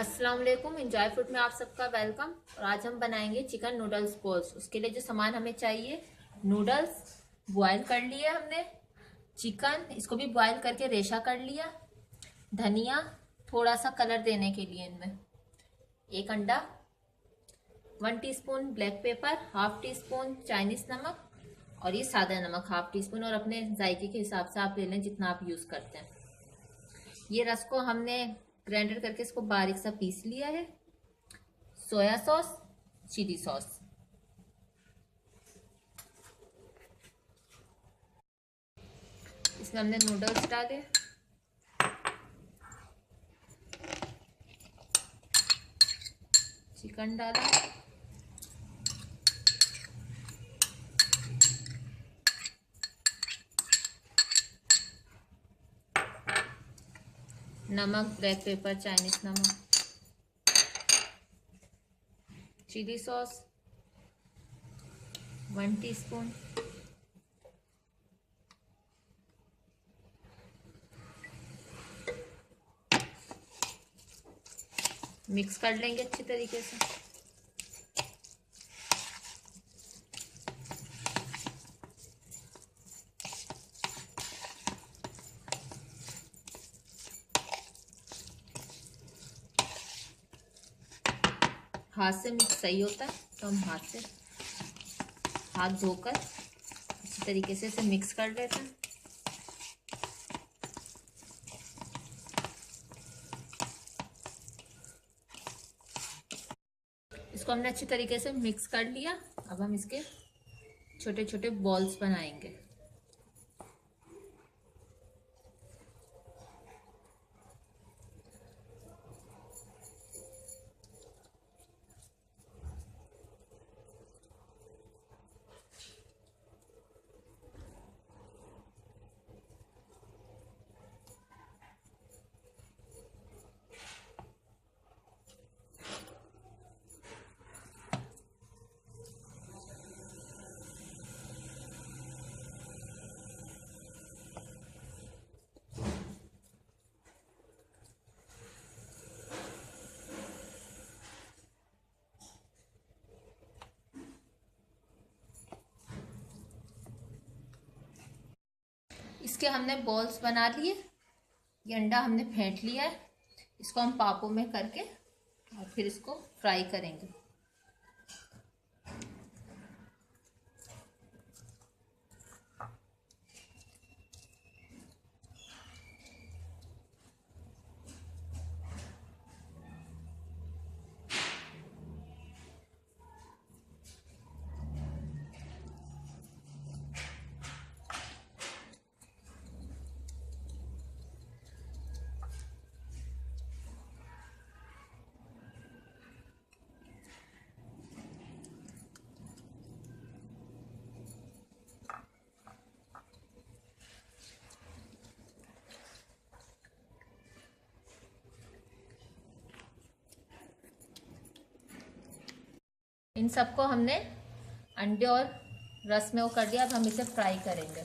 अस्सलाम वालेकुम। Enjoy food में आप सबका वेलकम। और आज हम बनाएंगे चिकन नूडल्स बॉल्स। उसके लिए जो सामान हमें चाहिए, नूडल्स बॉयल कर लिए हमने, चिकन इसको भी बॉयल करके रेशा कर लिया, धनिया थोड़ा सा कलर देने के लिए इनमें, एक अंडा, 1 teaspoon black pepper, half tea spoon Chinese नमक और ये सादा नमक हाफ टी स्पून, और अपने जायके के हिसाब से आप ले लें जितना आप यूज करते हैं। ये रस को हमने ग्राइंडर करके इसको बारीक सा पीस लिया है। सोया सॉस, चिली सॉस, इसमें हमने नूडल्स डाले, चिकन डाला, नमक, ब्लैक पेपर, चाइनीज नमक, चिली सॉस 1 टीस्पून, मिक्स कर लेंगे अच्छी तरीके से। हाथ से मिक्स सही होता है तो हम हाथ धोकर अच्छी तरीके से इसे मिक्स कर लेते हैं। इसको हमने अच्छी तरीके से मिक्स कर लिया। अब हम इसके छोटे छोटे बॉल्स बनाएंगे। इसके हमने बॉल्स बना लिए। ये अंडा हमने फेंट लिया है, इसको हम पापों में करके और फिर इसको फ्राई करेंगे। इन सबको हमने अंडे और रस में वो कर दिया। अब हम इसे फ्राई करेंगे।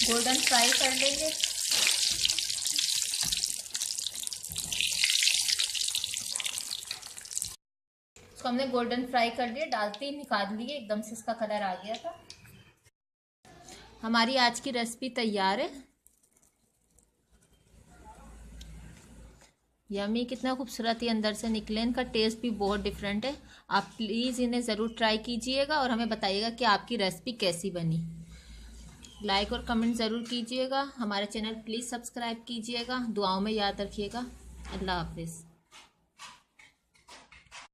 गोल्डन फ्राई कर लेंगे। तो हमने गोल्डन फ्राई कर लिए, डालते ही निकाल लिए, एकदम से इसका कलर आ गया था। हमारी आज की रेसिपी तैयार है। यम्मी, कितना खूबसूरत ये अंदर से निकले। इनका टेस्ट भी बहुत डिफरेंट है। आप प्लीज़ इन्हें ज़रूर ट्राई कीजिएगा और हमें बताइएगा कि आपकी रेसिपी कैसी बनी। लाइक और कमेंट ज़रूर कीजिएगा। हमारे चैनल प्लीज़ सब्सक्राइब कीजिएगा। दुआओं में याद रखिएगा। अल्लाह हाफिज़।